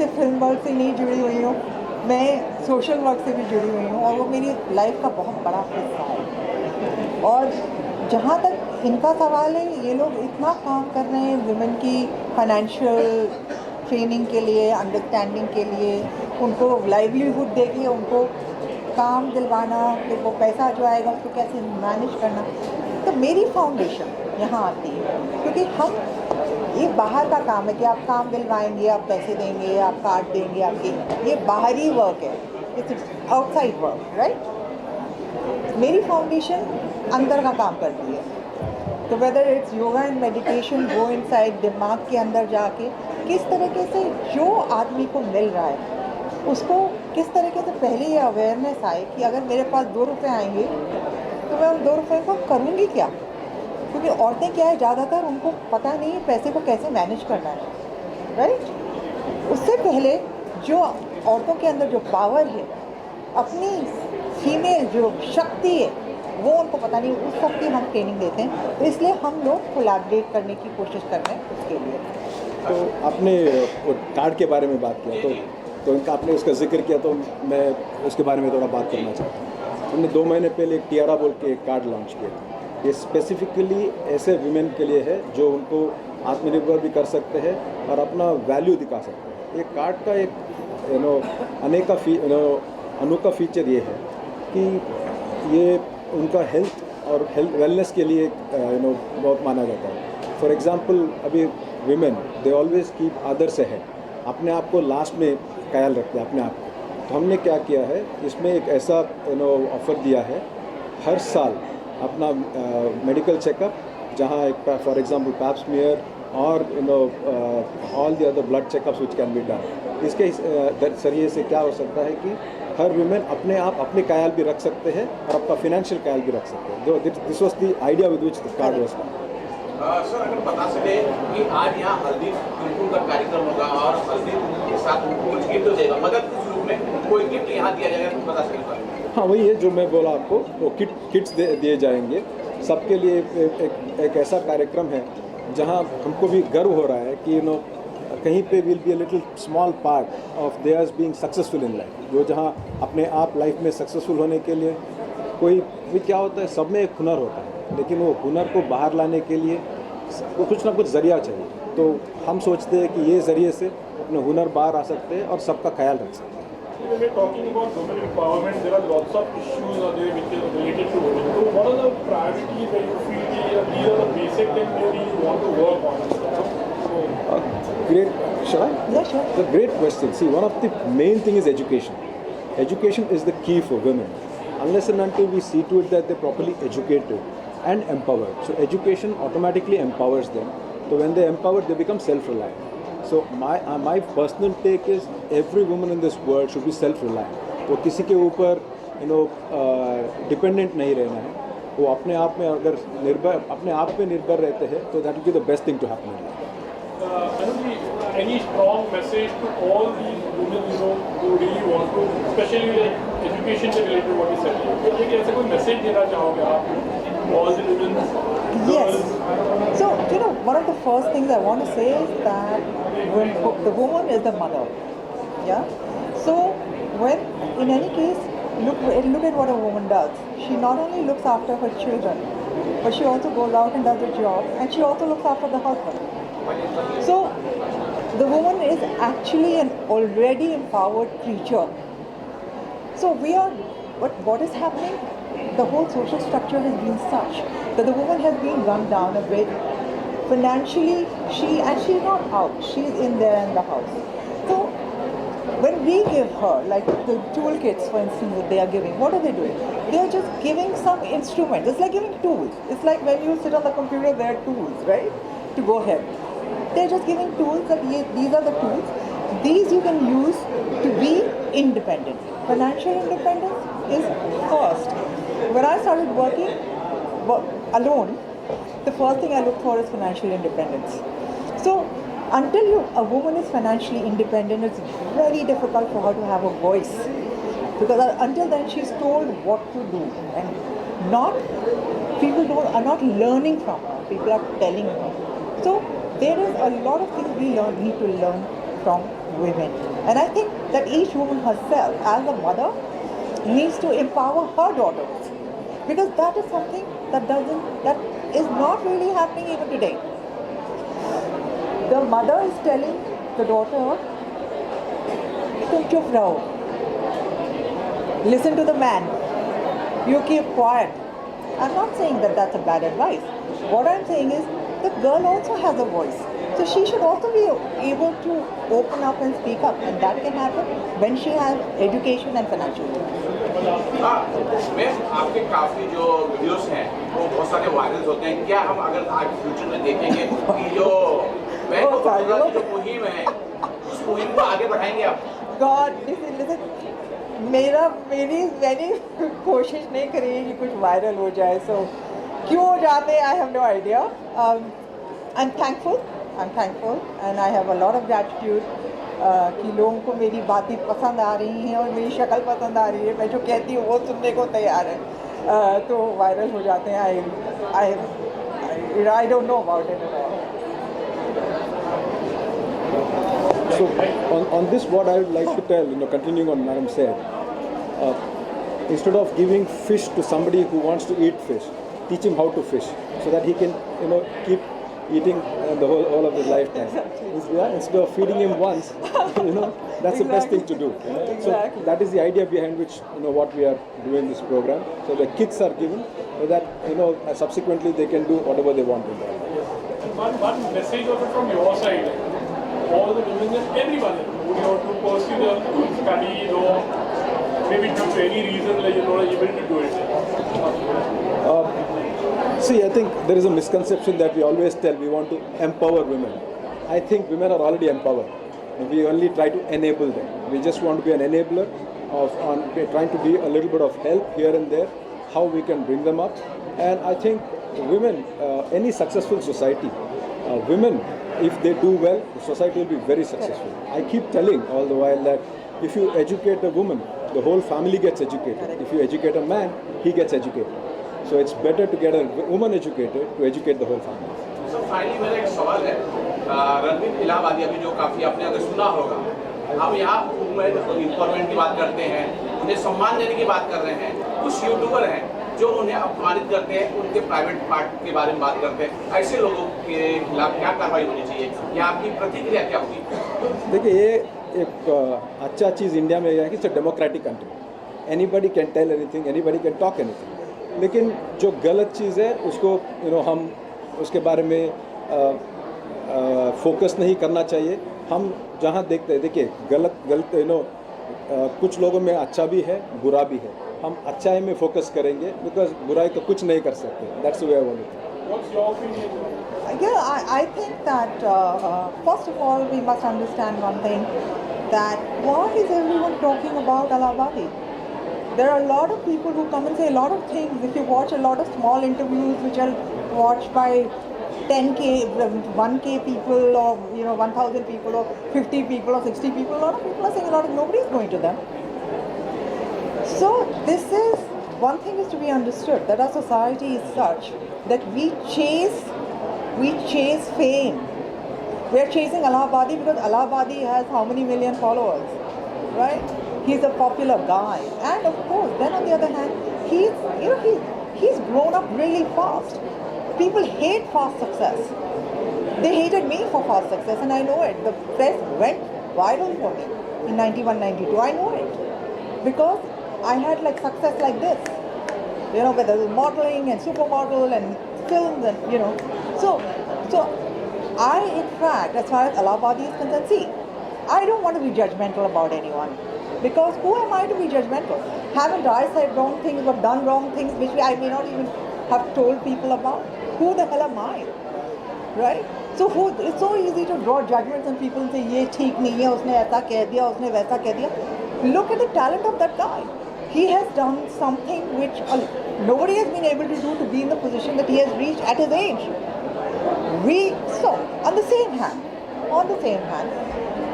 सिर्फ film work से नहीं जुड़ी हुई हूँ, मैं सोशल वर्क से भी जुड़ी हुई हूँ और वो मेरी लाइफ का बहुत बड़ा हिस्सा है। और जहाँ तक इनका सवाल है, ये लोग इतना काम कर रहे हैं वुमेन की फाइनेंशियल ट्रेनिंग के लिए, अंडरस्टैंडिंग के लिए, उनको लाइवलीहुड देके उनको काम दिलवाना, फिर वो पैसा जो आएगा उसको कैसे मैनेज करना। तो मेरी फाउंडेशन यहाँ आती है, क्योंकि हम ये बाहर का काम है कि आप काम दिलवाएंगे, आप पैसे देंगे, आप कार्ड देंगे, आपके ये बाहरी वर्क है, इट्स आउटसाइड वर्क, राइट। मेरी फाउंडेशन अंदर का काम करती है। तो whether it's yoga and meditation, go inside, दिमाग के अंदर जाके किस तरीके से जो आदमी को मिल रहा है उसको किस तरीके से पहले ये अवेयरनेस आए कि अगर मेरे पास 2 रुपये आएंगे तो मैं उन 2 रुपये को करूँगी क्या। क्योंकि औरतें क्या है, ज़्यादातर उनको पता नहीं है पैसे को कैसे मैनेज करना है, राइट। उससे पहले जो औरतों के अंदर जो पावर है, अपनी फीमेल जो शक्ति है, वो उनको पता नहीं, उस सबकी हम ट्रेनिंग देते हैं। तो इसलिए हम लोग कोलैबोरेट करने की कोशिश कर रहे हैं उसके लिए। तो आपने कार्ड के बारे में बात किया, तो इनका आपने उसका जिक्र किया, तो मैं उसके बारे में थोड़ा बात करना चाहता हूँ। हमने 2 महीने पहले एक टियारा बोल के एक कार्ड लॉन्च किया था। ये स्पेसिफिकली ऐसे वीमेन के लिए है जो उनको आत्मनिर्भर भी कर सकते हैं और अपना वैल्यू दिखा सकते हैं। ये कार्ड का एक अनोखा फीचर ये है कि ये उनका हेल्थ और वेलनेस के लिए बहुत माना जाता है। फॉर एग्जांपल, अभी women they always keep others ahead, अपने आप को लास्ट में ख्याल रखते हैं अपने आप को। तो हमने क्या किया है, इसमें एक ऐसा ऑफ़र दिया है, हर साल अपना मेडिकल चेकअप, जहाँ एक फॉर एग्जांपल पैप स्मीयर और all the other blood checkups which can be done. इसके जरिए से क्या हो सकता है कि हर वुमेन अपने आप अपने ख्याल भी रख सकते हैं और अपना फिनेंशियल ख्याल भी रख सकते हैं। जो this was the idea with which the card was done. Sir, अगर पता चले कि आज यहाँ हल्दी कुमकुम का कार्यक्रम होगा और हल्दी कुमकुम के साथ उनको कुछ गिफ्ट देगा, मदद के रूप में कोई गिफ्ट यहाँ दिया जाएगा, तो पता चलेगा। हाँ, वही है जो मैं बोला आपको, वो किट्स दिए जाएंगे सबके लिए। एक ऐसा कार्यक्रम है जहाँ हमको भी गर्व हो रहा है कि कहीं पे will be a little small part of theirs being successful in life. जो जहाँ अपने आप लाइफ में सक्सेसफुल होने के लिए कोई भी क्या होता है, सब में एक हुनर होता है, लेकिन वो हुनर को बाहर लाने के लिए वो कुछ ना कुछ ज़रिया चाहिए। तो हम सोचते हैं कि ये ज़रिए से अपने हुनर बाहर आ सकते हैं और सबका ख्याल रख सकते हैं। When we're talking about women empowerment, there are lots of issues are there which are related to women. So what are the priorities that you feel these are the basic that maybe you want to work on? Great, shall I? Yeah, sure. It's a great question. See, one of the main thing is education. Education is the key for women. Unless and until we see to it that they're properly educated and empowered. So education automatically empowers them. So when they're empowered, they become self-reliant. So my personal take is every woman in this world should be self-reliant. वो किसी के ऊपर dependent नहीं रहना है। वो अपने आप में अगर अपने आप पे निर्भर रहते हैं तो that will be the best thing to happen in life. Any strong message to all these women who really want to, especially like education से related what you said, लेकिन ऐसा कोई मैसेज देना चाहोगे आप all the women? Yes. So, one of the first things I want to say is that when the woman is the mother, yeah. So, when in any case, look at what a woman does. She not only looks after her children, but she also goes out and does a job, and she also looks after the husband. So, the woman is actually an already empowered creature. So what is happening? The whole social structure has been such that the woman has been run down a bit. Financially, she's not out. She's in there in the house. So when we give her, like the toolkits, for instance, that they are giving, what are they doing? They are just giving some instruments. It's like giving tools. It's like when you sit on the computer, there are tools, right? To go ahead. They're just giving tools that these are the tools. These you can use to be independent. Financial independence is first. When I started working alone, the first thing I look for is financial independence. So until a woman is financially independent, it's very difficult for her to have a voice, because until then she's told what to do, and people are not learning from her. People are telling her. So there is a lot of things we need to learn from women. And I think that each woman herself, as a mother, needs to empower her daughters, because that is something that is not really happening even today. The mother is telling the daughter, "Tum chup raho. Listen to the man. You keep quiet." I'm not saying that that's a bad advice. What I'm saying is the girl also has a voice. So she should also be able to open up and speak up, and that can happen when she has education and financial literacy. हाँ, ma'am आपके काफ़ी जो videos हैं वो बहुत सारे viral होते हैं। क्या हम अगर आज फ्यूचर में देखेंगे कि जो बहन को बचाने की जो मुहिम है उस मुहिम को आगे बढ़ाएंगे आप? God, listen, मेरी कोशिश नहीं करेगी कि कुछ वायरल हो जाए, so क्यों हो जाते हैं, I have no idea. I'm thankful and I have a lot of gratitude कि लोगों को मेरी बातें पसंद आ रही हैं और मेरी शक्ल पसंद आ रही है, मैं जो कहती हूँ वो सुनने को तैयार है, तो वायरल हो जाते हैं. I don't know about it at all. So on this, what I would like to tell, continuing on Madam said, instead of giving fish to somebody who wants to eat fish, teach him how to fish, so that he can, keep eating the whole of his lifetime. Instead of feeding him once, that's the best thing to do. Exactly. So that is the idea behind which, what we are doing this program. So the kids are given, so that, subsequently they can do whatever they want with their life. One message also from your side, all the women and everyone who want to pursue the study, maybe due to any reason like you're not able to do it. See, I think there is a misconception that we always tell we want to empower women. I think women are already empowered. We only try to enable them. We just want to be an enabler we're trying to be a little bit of help here and there, how we can bring them up. And I think women, any successful society, women, if they do well, the society will be very successful. I keep telling all the while that if you educate a woman, the whole family gets educated. If you educate a man, he gets educated. So it's better to get a woman educated to educate the whole family. So finally मेरा एक सवाल है, रणवीर इलाहाबादी अभी जो काफ़ी आपने अगर सुना होगा, हम यहाँ वुमेन एम्पावरमेंट की बात करते हैं, उन्हें सम्मान देने की बात कर रहे हैं, कुछ यूट्यूबर हैं जो उन्हें अपमानित करते हैं, उनके प्राइवेट पार्ट के बारे में बात करते हैं, ऐसे लोगों के खिलाफ क्या कार्रवाई होनी चाहिए या आपकी प्रतिक्रिया क्या होगी? देखिए, ये एक अच्छा चीज़ इंडिया में है कि it's a democratic country. Anybody can tell anything, anybody can talk anything. लेकिन जो गलत चीज़ है उसको हम उसके बारे में फोकस नहीं करना चाहिए. हम जहाँ देखते हैं, देखिए गलत कुछ लोगों में अच्छा भी है, बुरा भी है. हम अच्छाई में फोकस करेंगे, बिकॉज बुराई तो कुछ नहीं कर सकते. That's the way I want to. What's your opinion? Yeah, I think that first of all we must understand one thing, that why is everyone talking about Allahabadi? There are a lot of people who come and say a lot of things. If you watch a lot of small interviews which are watched by 10K, 1K people, or 1,000 people, or 50 people, or 60 people, a lot of people are saying a lot of nobody is going to them. So this is one thing is to be understood, that our society is such that we chase fame. We are chasing Allahabadi because Allahabadi has how many million followers, right? He's a popular guy, and of course, then on the other hand, he's grown up really fast. People hate fast success. They hated me for fast success, and I know it. The press went viral for me in 91, 92. I know it because I had like success like this, whether it was modeling and supermodel and films and So I, in fact, as far as Allahabadi is concerned, see, I don't want to be judgmental about anyone. Because who am I to be judgmental? Haven't I said wrong things or done wrong things which I may not even have told people about? Who the hell am I? Right? So it's so easy to draw judgments on people and say, ye theek nahi hai, usne aisa keh diya, usne waisa keh diya. Look at the talent of that guy. He has done something which nobody has been able to do to be in the position that he has reached at his age. So, on the same hand,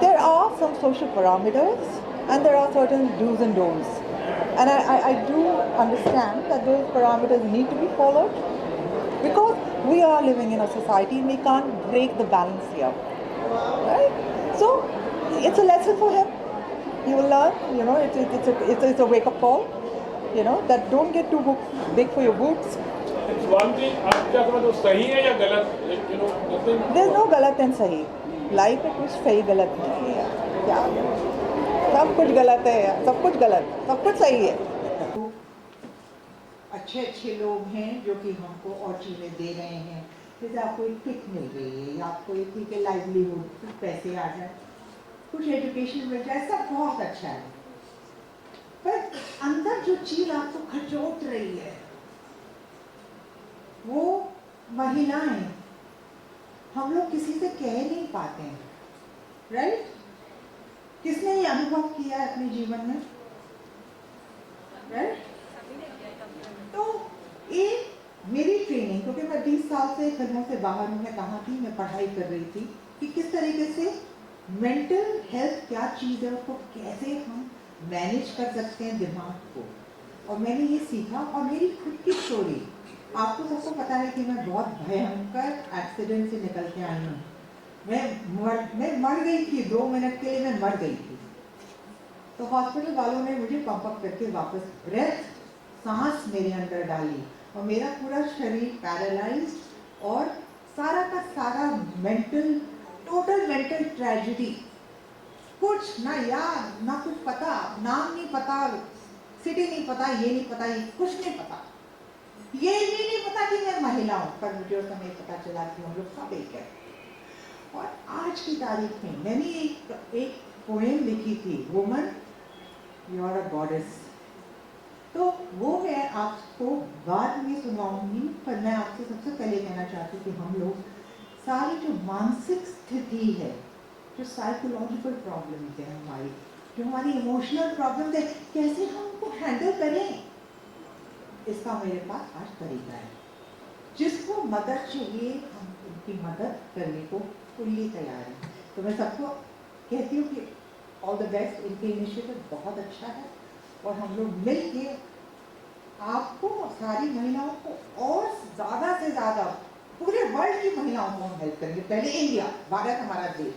there are some social parameters and there are certain do's and don'ts. And I do understand that those parameters need to be followed because we are living in a society and we can't break the balance here. Right? So, it's a lesson for him. He will learn, you know, it's a wake-up call, you know, that don't get too big for your boots. It's one thing, आप क्या समझते हो सही है या गलत? Like, you know, nothing. There's no गलत and सही. लाइफ में कुछ सही गलत नहीं है यार. क्या सब कुछ गलत है यार, सब कुछ गलत, सब कुछ सही है. अच्छे अच्छे लोग हैं जो कि हमको और चीज़ें दे रहे हैं. जैसे आपको एक किट मिल रही है या आपको एक ठीक है लाइवलीहुड, कुछ पैसे आ जाए, कुछ एजुकेशन मिल जाए, सब बहुत अच्छा है. पर अंदर जो चीज़ आपको खचोट रही है वो महिलाएं, हम लोग किसी से कह नहीं पाते हैं, राइट? किसने ये अनुभव किया है अपने जीवन में, राइट? तो ये मेरी ट्रेनिंग, क्योंकि मैं 20 साल से घरों से बाहर हूँ, मैं कहाँ थी, मैं पढ़ाई कर रही थी कि किस तरीके से मेंटल हेल्थ क्या चीज़ है, उसको कैसे हम मैनेज कर सकते हैं दिमाग को. और मैंने ये सीखा. और मेरी खुद की स्टोरी, आपको सबको पता है कि मैं बहुत भयंकर एक्सीडेंट से निकल के आई हूँ. मैं मर गई थी, 2 मिनट के लिए मैं मर गई थी. तो हॉस्पिटल वालों ने मुझे पंप अप करके वापस ब्रेथ, सांस मेरे अंदर डाली और मेरा पूरा शरीर पैरालाइज्ड और सारा का सारा मेंटल, टोटल मेंटल ट्रेजेडी. कुछ ना याद, ना कुछ पता, नाम नहीं पता, सिटी नहीं पता, ये नहीं पता, ये कुछ नहीं पता. ये भी नहीं पता कि मैं महिला हूँ, पर मुझे उस समय पता चला कि हम लोग सब एक है. और आज की तारीख में मैंने एक पोएम लिखी थी, woman you are a goddess. तो वो मैं आपको बाद में सुनाऊंगी, पर मैं आपसे सबसे पहले कहना चाहती हूँ कि हम लोग सारी जो मानसिक स्थिति है, जो साइकोलॉजिकल प्रॉब्लम्स है हमारी, जो हमारी इमोशनल प्रॉब्लम्स है, कैसे हम उनको हैंडल करें, इसका मेरे पास आज तरीका है. जिसको मदद चाहिए हम उनकी मदद करने को फुल्ली तैयार है. तो मैं सबको कहती हूँ कि ऑल द बेस्ट. इनके इनिशिएटिव बहुत अच्छा है और हम लोग मिल के आपको, सारी महिलाओं को और ज़्यादा से ज़्यादा पूरे वर्ल्ड की महिलाओं को हम हेल्प करेंगे. पहले इंडिया, भारत हमारा देश,